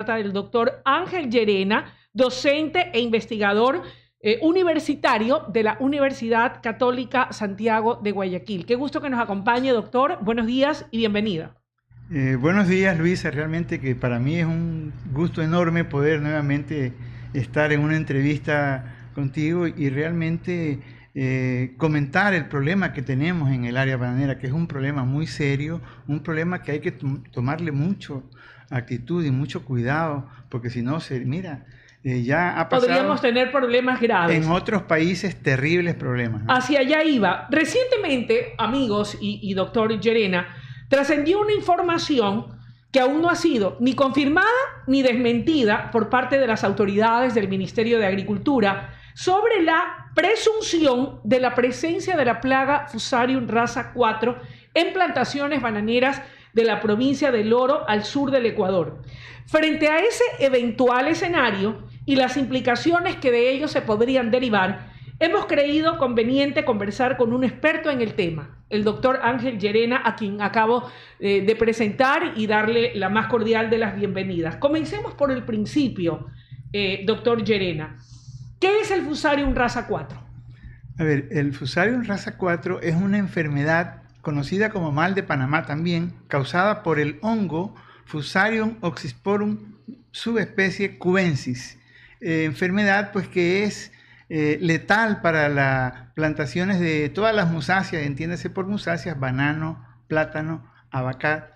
del doctor Ángel Llerena, docente e investigador universitario de la Universidad Católica Santiago de Guayaquil. Qué gusto que nos acompañe, doctor. Buenos días y bienvenida. Buenos días, Luisa. Realmente que para mí es un gusto enorme poder nuevamente estar en una entrevista contigo y realmente comentar el problema que tenemos en el área bananera, que es un problema muy serio, un problema que hay que tomarle mucho actitud y mucho cuidado, porque si no, ya ha pasado. Podríamos tener problemas graves. En otros países, terribles problemas, ¿no? Hacia allá iba. Recientemente, amigos y doctor Llerena, trascendió una información que aún no ha sido ni confirmada ni desmentida por parte de las autoridades del Ministerio de Agricultura sobre la presunción de la presencia de la plaga Fusarium raza 4 en plantaciones bananeras de la provincia del Oro al sur del Ecuador. Frente a ese eventual escenario y las implicaciones que de ello se podrían derivar, hemos creído conveniente conversar con un experto en el tema, el doctor Ángel Llerena, a quien acabo de presentar y darle la más cordial de las bienvenidas. Comencemos por el principio, doctor Llerena. ¿Qué es el Fusarium raza 4? A ver, el Fusarium raza 4 es una enfermedad conocida como mal de Panamá también, causada por el hongo Fusarium oxysporum subespecie cubensis. Enfermedad pues que es letal para las plantaciones de todas las musáceas, entiéndase por musáceas, banano, plátano, abacate,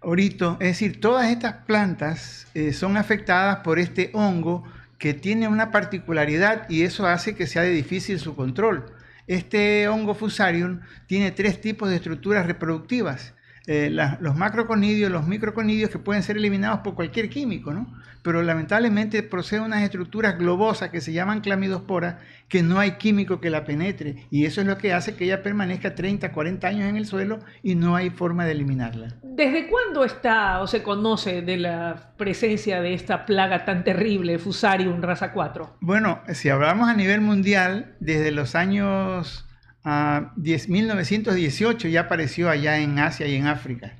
orito. Es decir, todas estas plantas son afectadas por este hongo que tiene una particularidad y eso hace que sea de difícil su control. Este hongo Fusarium tiene tres tipos de estructuras reproductivas. Los macroconidios, los microconidios que pueden ser eliminados por cualquier químico, ¿no? Pero lamentablemente posee unas estructuras globosas que se llaman clamidosporas, que no hay químico que la penetre, y eso es lo que hace que ella permanezca 30, 40 años en el suelo y no hay forma de eliminarla. ¿Desde cuándo está o se conoce de la presencia de esta plaga tan terrible, Fusarium raza 4? Bueno, si hablamos a nivel mundial, desde los años 1918 ya apareció allá en Asia y en África.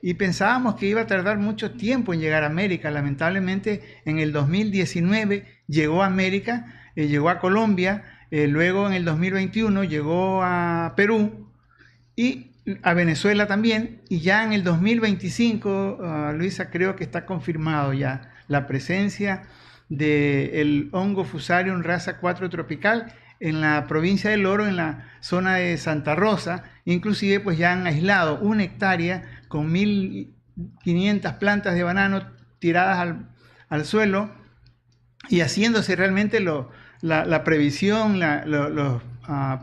Y pensábamos que iba a tardar mucho tiempo en llegar a América. Lamentablemente, en el 2019 llegó a América, llegó a Colombia, luego en el 2021 llegó a Perú y a Venezuela también. Y ya en el 2025, Luisa, creo que está confirmado ya la presencia del hongo Fusarium raza 4 tropical en la provincia del Oro, en la zona de Santa Rosa. Inclusive pues ya han aislado 1 hectárea con 1.500 plantas de banano tiradas al suelo y haciéndose realmente la previsión, los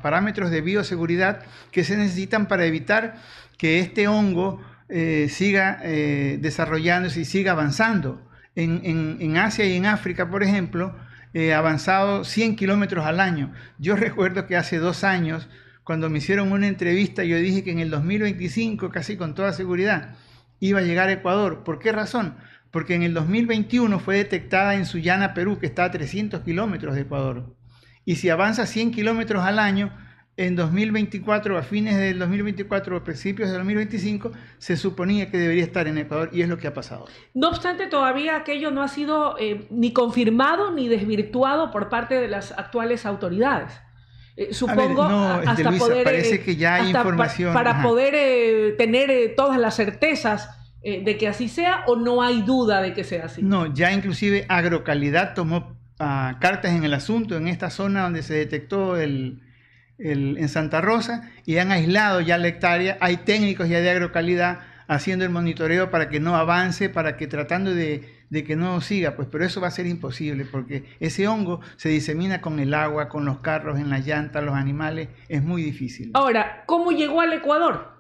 parámetros de bioseguridad que se necesitan para evitar que este hongo siga desarrollándose y siga avanzando. En Asia y en África, por ejemplo, avanzado 100 kilómetros al año. Yo recuerdo que hace 2 años, cuando me hicieron una entrevista, yo dije que en el 2025, casi con toda seguridad, iba a llegar a Ecuador. ¿Por qué razón? Porque en el 2021 fue detectada en Sullana, Perú, que está a 300 kilómetros de Ecuador. Y si avanza 100 kilómetros al año, en 2024, a fines del 2024 o principios del 2025, se suponía que debería estar en Ecuador y es lo que ha pasado. No obstante, todavía aquello no ha sido ni confirmado ni desvirtuado por parte de las actuales autoridades. Supongo, a ver, no, hasta Luisa, poder, parece que ya hay información. para poder tener todas las certezas de que así sea, o no hay duda de que sea así. No, ya inclusive Agrocalidad tomó cartas en el asunto en esta zona donde se detectó en Santa Rosa y han aislado ya la hectárea. Hay técnicos ya de Agrocalidad haciendo el monitoreo para que no avance, para que tratando de que no siga, pues, pero eso va a ser imposible porque ese hongo se disemina con el agua, con los carros, en las llantas, los animales, es muy difícil. Ahora, ¿cómo llegó al Ecuador?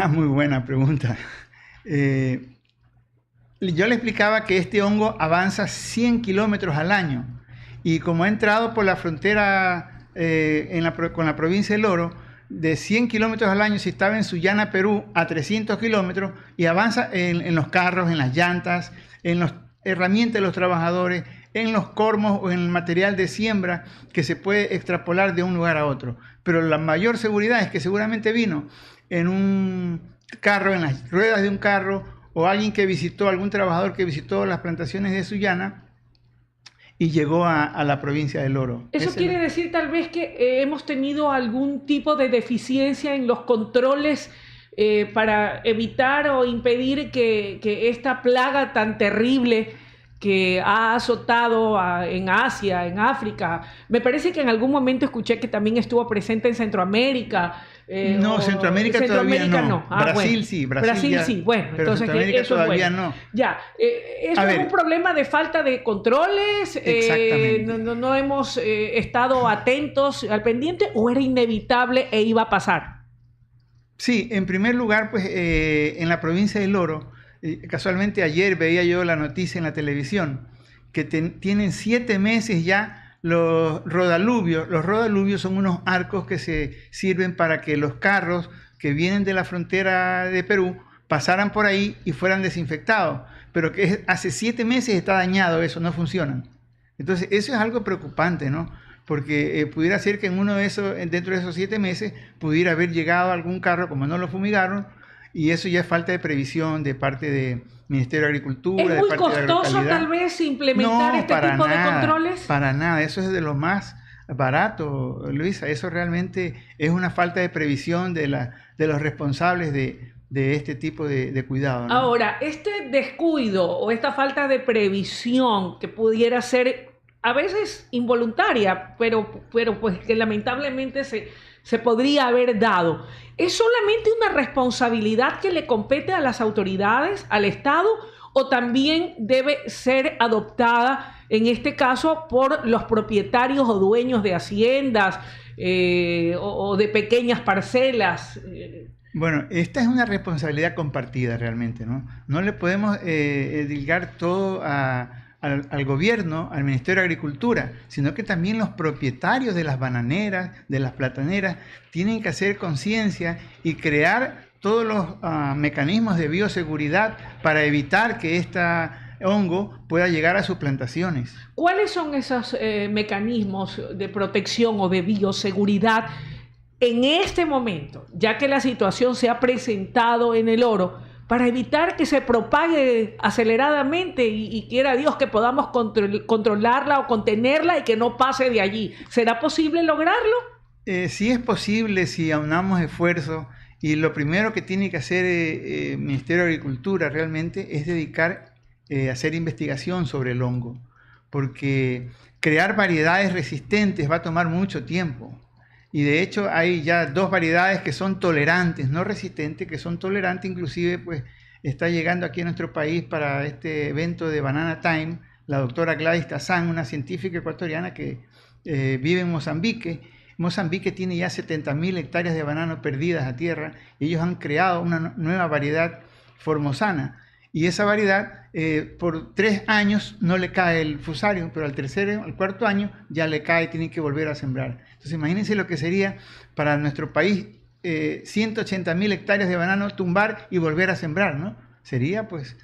Muy buena pregunta. Yo le explicaba que este hongo avanza 100 kilómetros al año y como ha entrado por la frontera con la provincia del Oro, de 100 kilómetros al año, si estaba en Sullana, Perú, a 300 kilómetros y avanza en los carros, en las llantas, en las herramientas de los trabajadores, en los cormos o en el material de siembra que se puede extrapolar de un lugar a otro. Pero la mayor seguridad es que seguramente vino en un carro, en las ruedas de un carro o alguien que visitó, algún trabajador que visitó las plantaciones de Sullana y llegó a la provincia del Oro. Eso quiere decir tal vez que hemos tenido algún tipo de deficiencia en los controles para evitar o impedir que esta plaga tan terrible que ha azotado en Asia, en África. Me parece que en algún momento escuché que también estuvo presente en Centroamérica. No, Centroamérica todavía no. Ah, Brasil bueno. sí, Brasil ya, sí, bueno, pero entonces Centroamérica eso todavía es bueno. no. Ya, ¿eso es un problema de falta de controles? Exactamente. No hemos estado atentos al pendiente o era inevitable e iba a pasar? Sí, en primer lugar, pues en la provincia del Oro, casualmente ayer veía yo la noticia en la televisión, que tienen 7 meses ya los rodaluvios. Los rodaluvios son unos arcos que se sirven para que los carros que vienen de la frontera de Perú pasaran por ahí y fueran desinfectados. Pero que hace 7 meses está dañado eso, no funcionan. Entonces, eso es algo preocupante, ¿no? Porque pudiera ser que dentro de esos 7 meses, pudiera haber llegado algún carro, como no lo fumigaron, y eso ya es falta de previsión de parte del Ministerio de Agricultura. ¿Es muy costoso tal vez implementar este tipo de controles? Para nada, eso es de lo más barato, Luisa. Eso realmente es una falta de previsión de los responsables de este tipo de cuidado, ¿no? Ahora, este descuido o esta falta de previsión que pudiera ser a veces involuntaria, pero pues que lamentablemente se podría haber dado, ¿es solamente una responsabilidad que le compete a las autoridades, al Estado, o también debe ser adoptada en este caso por los propietarios o dueños de haciendas o de pequeñas parcelas? Bueno, esta es una responsabilidad compartida realmente, ¿no? No le podemos dilgar todo al gobierno, al Ministerio de Agricultura, sino que también los propietarios de las bananeras, de las plataneras, tienen que hacer conciencia y crear todos los mecanismos de bioseguridad para evitar que este hongo pueda llegar a sus plantaciones. ¿Cuáles son esos mecanismos de protección o de bioseguridad en este momento, ya que la situación se ha presentado en el Oro, para evitar que se propague aceleradamente y quiera Dios que podamos controlarla o contenerla y que no pase de allí? ¿Será posible lograrlo? Sí es posible si aunamos esfuerzos, y lo primero que tiene que hacer el Ministerio de Agricultura realmente es dedicar a hacer investigación sobre el hongo, porque crear variedades resistentes va a tomar mucho tiempo. Y de hecho hay ya 2 variedades que son tolerantes, no resistentes, que son tolerantes. Inclusive pues está llegando aquí a nuestro país para este evento de Banana Time la doctora Gladys Tazán, una científica ecuatoriana que vive en Mozambique. Mozambique tiene ya 70.000 hectáreas de banano perdidas a tierra, y ellos han creado una nueva variedad formosana. Y esa variedad, por 3 años no le cae el fusario, pero al 4.º año ya le cae y tiene que volver a sembrar. Entonces imagínense lo que sería para nuestro país 180.000 hectáreas de banano tumbar y volver a sembrar, ¿no? Sería pues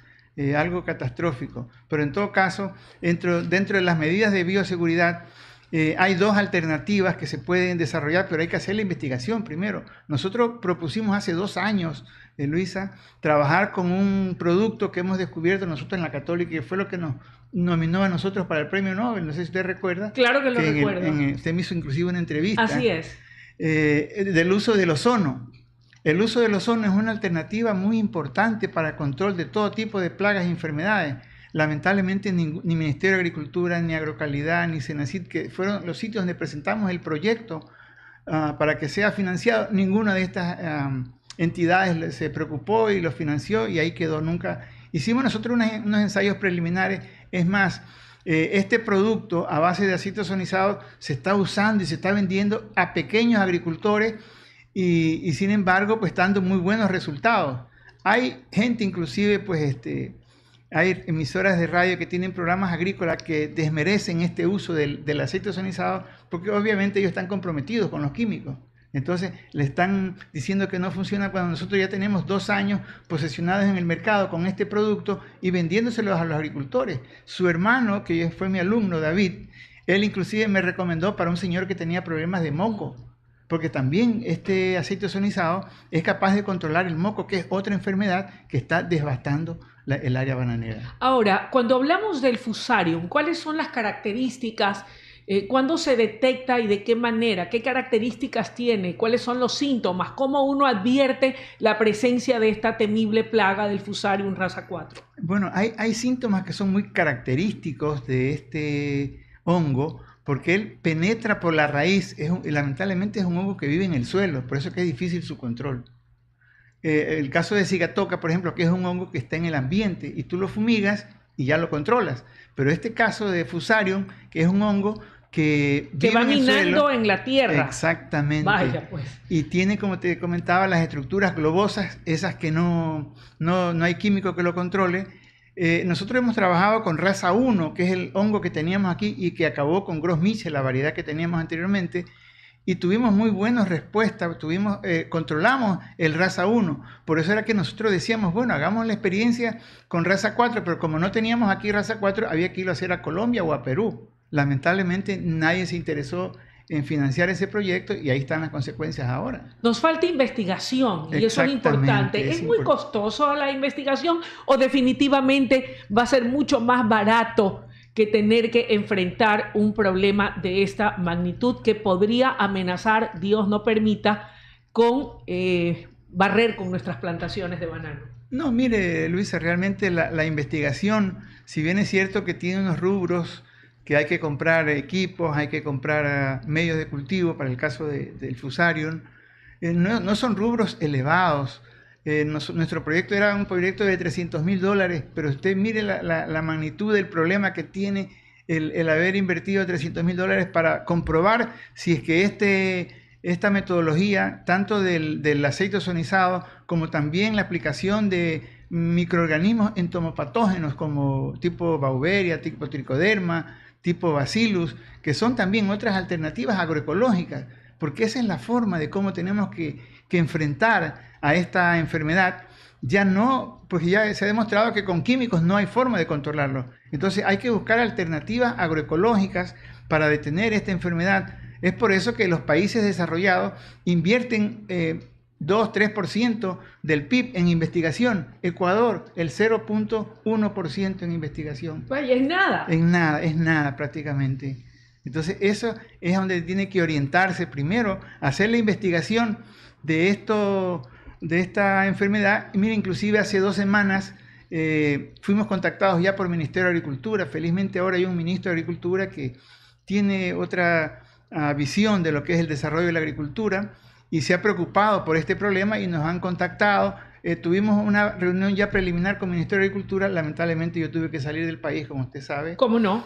algo catastrófico. Pero en todo caso, dentro de las medidas de bioseguridad, hay 2 alternativas que se pueden desarrollar, pero hay que hacer la investigación primero. Nosotros propusimos hace 2 años, Luisa, trabajar con un producto que hemos descubierto nosotros en la Católica, que fue lo que nos nominó a nosotros para el premio Nobel. No sé si usted recuerda. Claro que lo recuerdo. Usted me hizo inclusive una entrevista. Así es. Del uso del ozono. El uso del ozono es una alternativa muy importante para el control de todo tipo de plagas y enfermedades. Lamentablemente ni Ministerio de Agricultura, ni Agrocalidad, ni Senacid, que fueron los sitios donde presentamos el proyecto para que sea financiado, ninguna de estas entidades se preocupó y lo financió, y ahí quedó. Nunca hicimos nosotros unos ensayos preliminares. Es más, este producto a base de ácido ozonizado se está usando y se está vendiendo a pequeños agricultores, y sin embargo pues dando muy buenos resultados. Hay gente inclusive pues hay emisoras de radio que tienen programas agrícolas que desmerecen este uso del aceite ozonizado, porque obviamente ellos están comprometidos con los químicos. Entonces le están diciendo que no funciona, cuando nosotros ya tenemos 2 años posesionados en el mercado con este producto y vendiéndoselos a los agricultores. Su hermano, que fue mi alumno, David, él inclusive me recomendó para un señor que tenía problemas de moco, porque también este aceite ozonizado es capaz de controlar el moco, que es otra enfermedad que está devastando el área bananera. Ahora, cuando hablamos del Fusarium, ¿cuáles son las características? ¿Cuándo se detecta y de qué manera? ¿Qué características tiene? ¿Cuáles son los síntomas? ¿Cómo uno advierte la presencia de esta temible plaga del Fusarium raza 4? Bueno, hay síntomas que son muy característicos de este hongo, porque él penetra por la raíz. Lamentablemente es un hongo que vive en el suelo, por eso es que es difícil su control. El caso de Sigatoka, por ejemplo, que es un hongo que está en el ambiente y tú lo fumigas y ya lo controlas. Pero este caso de Fusarium, que es un hongo que va en el minando suelo, en la tierra. Exactamente. Vaya, pues. Y tiene, como te comentaba, las estructuras globosas, esas que no hay químico que lo controle. Nosotros hemos trabajado con raza 1, que es el hongo que teníamos aquí y que acabó con Gros Michel, la variedad que teníamos anteriormente, y tuvimos muy buenas respuestas, controlamos el raza 1. Por eso era que nosotros decíamos, bueno, hagamos la experiencia con raza 4, pero como no teníamos aquí raza 4, había que irlo a hacer a Colombia o a Perú. Lamentablemente nadie se interesó en financiar ese proyecto y ahí están las consecuencias ahora. Nos falta investigación y eso es importante. ¿Es muy costoso la investigación o definitivamente va a ser mucho más barato que tener que enfrentar un problema de esta magnitud que podría amenazar, Dios no permita, con barrer con nuestras plantaciones de banano? No, mire, Luisa, realmente la investigación, si bien es cierto que tiene unos rubros que hay que comprar equipos, hay que comprar medios de cultivo, para el caso del Fusarium, no son rubros elevados. Nuestro proyecto era un proyecto de $300,000, pero usted mire la magnitud del problema que tiene el haber invertido $300,000 para comprobar si es que esta metodología, tanto del aceite ozonizado como también la aplicación de microorganismos entomopatógenos como tipo Beauveria, tipo Trichoderma, tipo Bacillus, que son también otras alternativas agroecológicas, porque esa es la forma de cómo tenemos que enfrentar a esta enfermedad. Porque ya se ha demostrado que con químicos no hay forma de controlarlo. Entonces hay que buscar alternativas agroecológicas para detener esta enfermedad. Es por eso que los países desarrollados invierten 2-3% del PIB en investigación. Ecuador, el 0.1% en investigación. Vaya, es nada. Es nada prácticamente. Entonces eso es donde tiene que orientarse primero, hacer la investigación de esta enfermedad. Y mira, inclusive hace 2 semanas fuimos contactados ya por el Ministerio de Agricultura. Felizmente ahora hay un ministro de Agricultura que tiene otra visión de lo que es el desarrollo de la agricultura y se ha preocupado por este problema y nos han contactado. Tuvimos una reunión ya preliminar con el Ministerio de Agricultura. Lamentablemente yo tuve que salir del país, como usted sabe. ¿Cómo no?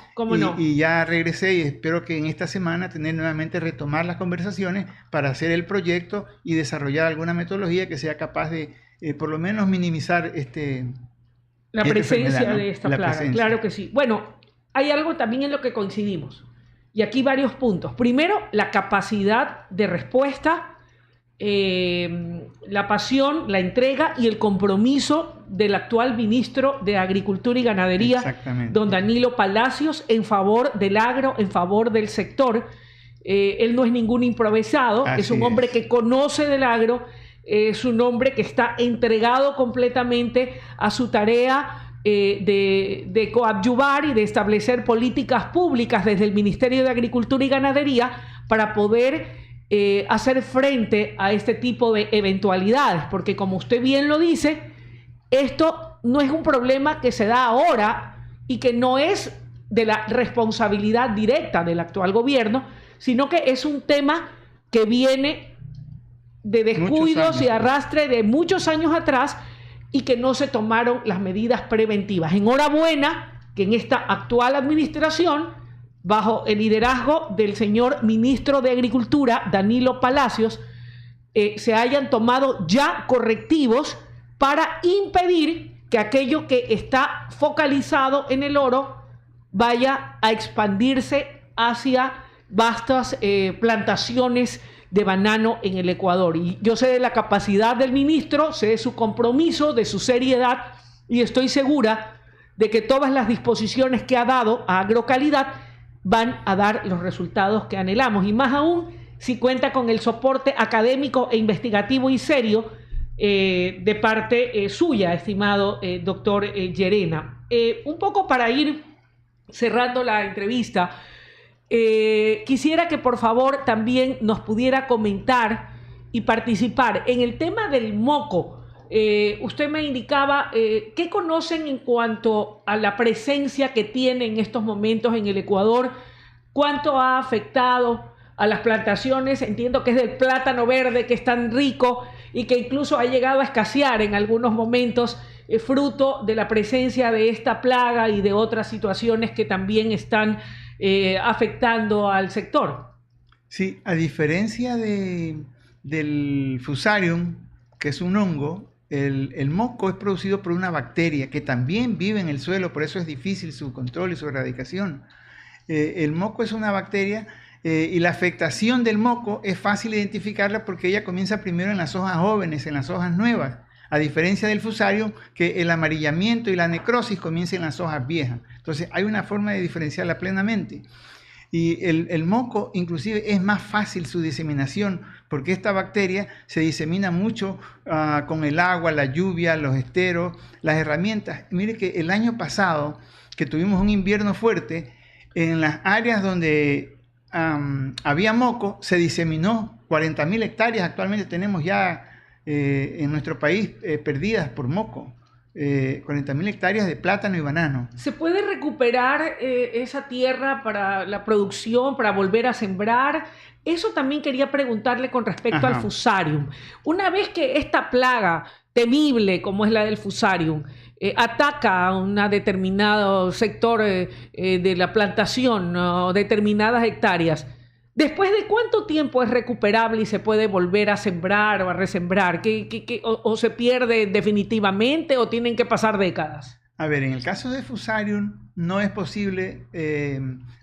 Y ya regresé y espero que en esta semana retomar las conversaciones para hacer el proyecto y desarrollar alguna metodología que sea capaz de por lo menos minimizar la presencia de esta plaga. Claro que sí. Bueno, hay algo también en lo que coincidimos. Y aquí varios puntos. Primero, la capacidad de respuesta, la pasión, la entrega y el compromiso del actual ministro de Agricultura y Ganadería, don Danilo Palacios, en favor del agro, en favor del sector. Él no es ningún improvisado, es un hombre que conoce del agro, es un hombre que está entregado completamente a su tarea de coadyuvar y de establecer políticas públicas desde el Ministerio de Agricultura y Ganadería para poder hacer frente a este tipo de eventualidades, porque como usted bien lo dice, esto no es un problema que se da ahora y que no es de la responsabilidad directa del actual gobierno, sino que es un tema que viene de descuidos y arrastre de muchos años atrás y que no se tomaron las medidas preventivas. Enhorabuena que en esta actual administración, bajo el liderazgo del señor ministro de Agricultura, Danilo Palacios, se hayan tomado ya correctivos para impedir que aquello que está focalizado en el oro vaya a expandirse hacia vastas plantaciones de banano en el Ecuador. Y yo sé de la capacidad del ministro, sé de su compromiso, de su seriedad, y estoy segura de que todas las disposiciones que ha dado a Agrocalidad van a dar los resultados que anhelamos, y más aún si cuenta con el soporte académico e investigativo y serio de parte suya, estimado doctor Llerena. Un poco para ir cerrando la entrevista, quisiera que por favor también nos pudiera comentar y participar en el tema del moco. Usted me indicaba qué conocen en cuanto a la presencia que tiene en estos momentos en el Ecuador, cuánto ha afectado a las plantaciones. Entiendo que es del plátano verde, que es tan rico y que incluso ha llegado a escasear en algunos momentos, fruto de la presencia de esta plaga y de otras situaciones que también están afectando al sector. Sí, a diferencia del Fusarium, que es un hongo, el moco es producido por una bacteria que también vive en el suelo, por eso es difícil su control y su erradicación. El moco es una bacteria y la afectación del moco es fácil identificarla porque ella comienza primero en las hojas jóvenes, en las hojas nuevas, a diferencia del Fusarium, que el amarillamiento y la necrosis comienza en las hojas viejas. Entonces hay una forma de diferenciarla plenamente. Y el moco inclusive es más fácil su diseminación porque esta bacteria se disemina mucho con el agua, la lluvia, los esteros, las herramientas. Mire que el año pasado, que tuvimos un invierno fuerte, en las áreas donde había moco se diseminó 40.000 hectáreas. Actualmente tenemos ya en nuestro país perdidas por moco. 40.000 hectáreas de plátano y banano. ¿Se puede recuperar esa tierra para la producción, para volver a sembrar? Eso también quería preguntarle con respecto al Fusarium. Una vez que esta plaga temible, como es la del Fusarium, ataca a un determinado sector de la plantación, ¿no? Determinadas hectáreas, ¿después de cuánto tiempo es recuperable y se puede volver a sembrar o a resembrar? ¿O se pierde definitivamente o tienen que pasar décadas? A ver, en el caso de Fusarium no es posible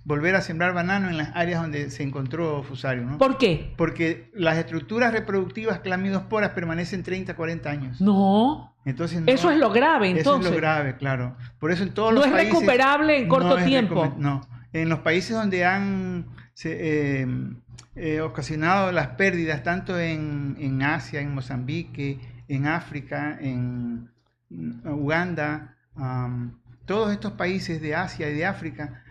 volver a sembrar banano en las áreas donde se encontró Fusarium, ¿no? ¿Por qué? Porque las estructuras reproductivas clamidosporas permanecen 30, 40 años. No. Entonces, no, eso es lo grave, entonces. Eso es lo grave, claro. Por eso en todos los países... No es recuperable en corto tiempo. No. En los países donde han ocasionado las pérdidas, tanto en Asia, en Mozambique, en África, en Uganda, todos estos países de Asia y de África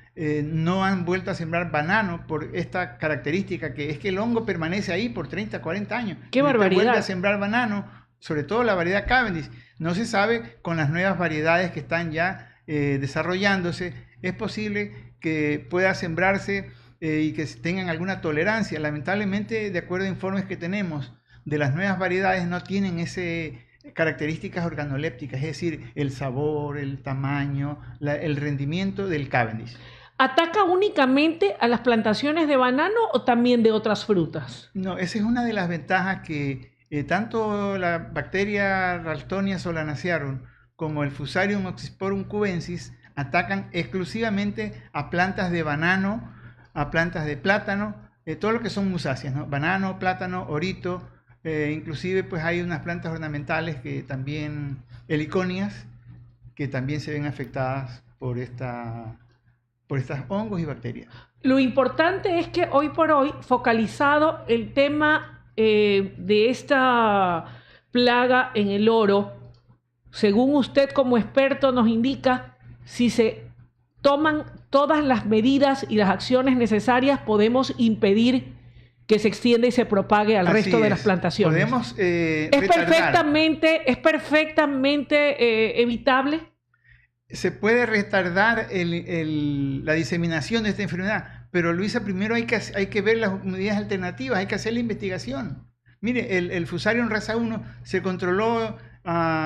no han vuelto a sembrar banano por esta característica, que es que el hongo permanece ahí por 30, 40 años. ¡Qué barbaridad! Vuelve a sembrar banano, sobre todo la variedad Cavendish. No se sabe con las nuevas variedades que están ya desarrollándose. Es posible que pueda sembrarse y que tengan alguna tolerancia. Lamentablemente, de acuerdo a informes que tenemos de las nuevas variedades, no tienen características organolépticas, es decir, el sabor, el tamaño, el rendimiento del Cavendish. ¿Ataca únicamente a las plantaciones de banano o también de otras frutas? No, esa es una de las ventajas que tanto la bacteria Ralstonia solanacearum como el Fusarium oxysporum cubensis atacan exclusivamente a plantas de banano, a plantas de plátano, todo lo que son musáceas, ¿no? Banano, plátano, orito, inclusive pues hay unas plantas ornamentales que también, heliconias, que también se ven afectadas por estas hongos y bacterias. Lo importante es que hoy por hoy, focalizado el tema de esta plaga en el oro, según usted como experto nos indica, si se toman todas las medidas y las acciones necesarias, podemos impedir que se extienda y se propague al resto de las plantaciones. Podemos ¿Es perfectamente evitable? Se puede retardar la diseminación de esta enfermedad, pero Luisa, primero hay que ver las medidas alternativas, hay que hacer la investigación. Mire, el Fusarium raza 1 se controló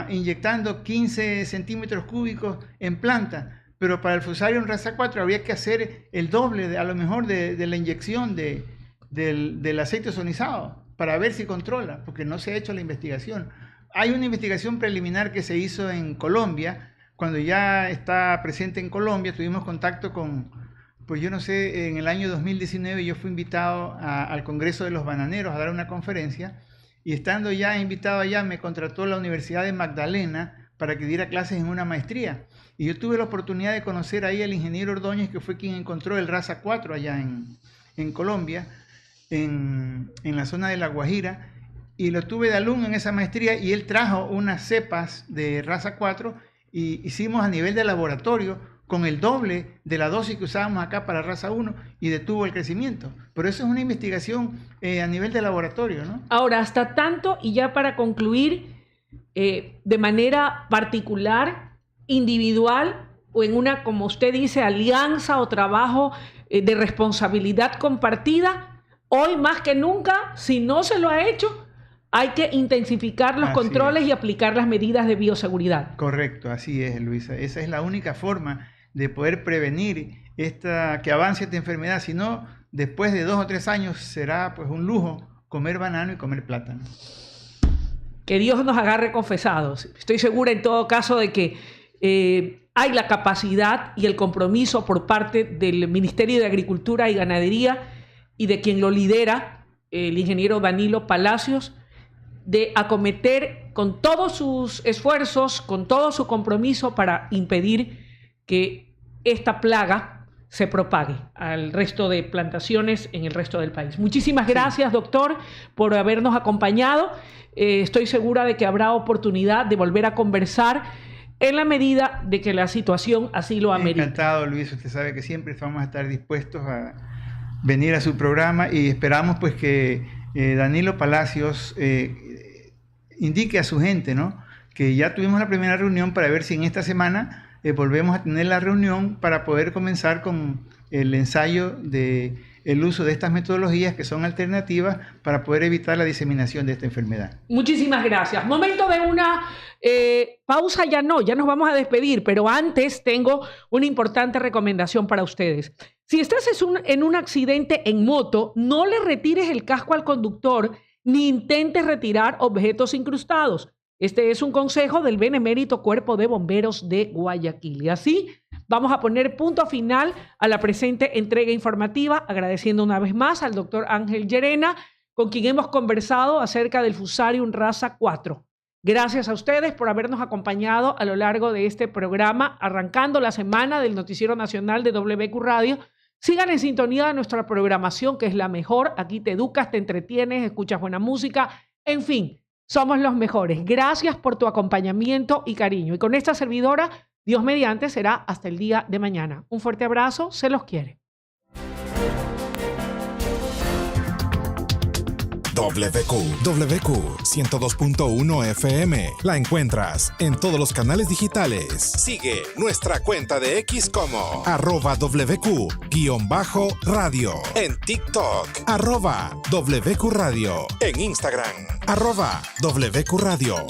inyectando 15 centímetros cúbicos en planta, pero para el Fusarium raza 4 habría que hacer el doble, a lo mejor, de la inyección del aceite ozonizado para ver si controla, porque no se ha hecho la investigación. Hay una investigación preliminar que se hizo en Colombia. Cuando ya está presente en Colombia, tuvimos contacto con, pues yo no sé, en el año 2019 yo fui invitado al Congreso de los Bananeros a dar una conferencia, y estando ya invitado allá me contrató la Universidad de Magdalena para que diera clases en una maestría. Y yo tuve la oportunidad de conocer ahí al ingeniero Ordóñez, que fue quien encontró el raza 4 allá en Colombia. en la zona de La Guajira, y lo tuve de alumno en esa maestría, y él trajo unas cepas de raza 4 y hicimos a nivel de laboratorio con el doble de la dosis que usábamos acá para raza 1 y detuvo el crecimiento. Pero eso es una investigación a nivel de laboratorio, ¿no? Ahora, hasta tanto, y ya para concluir, de manera particular, individual, o en una, como usted dice, alianza o trabajo de responsabilidad compartida, hoy más que nunca, si no se lo ha hecho, hay que intensificar los controles y aplicar las medidas de bioseguridad. Correcto, así es, Luisa. Esa es la única forma de poder prevenir que avance esta enfermedad. Si no, después de 2 o 3 años será pues un lujo comer banano y comer plátano. Que Dios nos agarre confesados. Estoy segura en todo caso de que hay la capacidad y el compromiso por parte del Ministerio de Agricultura y Ganadería y de quien lo lidera, el ingeniero Danilo Palacios, de acometer con todos sus esfuerzos, con todo su compromiso para impedir que esta plaga se propague al resto de plantaciones en el resto del país. Muchísimas gracias, doctor, por habernos acompañado. Estoy segura de que habrá oportunidad de volver a conversar en la medida de que la situación así lo amerite. Encantado, Luis. Usted sabe que siempre vamos a estar dispuestos a venir a su programa y esperamos pues que Danilo Palacios indique a su gente, ¿no?, que ya tuvimos la primera reunión para ver si en esta semana volvemos a tener la reunión para poder comenzar con el ensayo de el uso de estas metodologías que son alternativas para poder evitar la diseminación de esta enfermedad. Muchísimas gracias. Momento de una pausa, ya nos vamos a despedir, pero antes tengo una importante recomendación para ustedes. Si estás en un accidente en moto, no le retires el casco al conductor ni intentes retirar objetos incrustados. Este es un consejo del Benemérito Cuerpo de Bomberos de Guayaquil. Y así vamos a poner punto final a la presente entrega informativa, agradeciendo una vez más al doctor Ángel Llerena, con quien hemos conversado acerca del Fusarium raza 4. Gracias a ustedes por habernos acompañado a lo largo de este programa, arrancando la semana del Noticiero Nacional de WQ Radio. Sigan en sintonía de nuestra programación, que es la mejor. Aquí te educas, te entretienes, escuchas buena música, en fin. Somos los mejores. Gracias por tu acompañamiento y cariño. Y con esta servidora, Dios mediante, será hasta el día de mañana. Un fuerte abrazo, se los quiere. WQ 102.1 FM. La encuentras en todos los canales digitales. Sigue nuestra cuenta de X como @WQ_radio. En TikTok, @WQ Radio. En Instagram, @WQ Radio.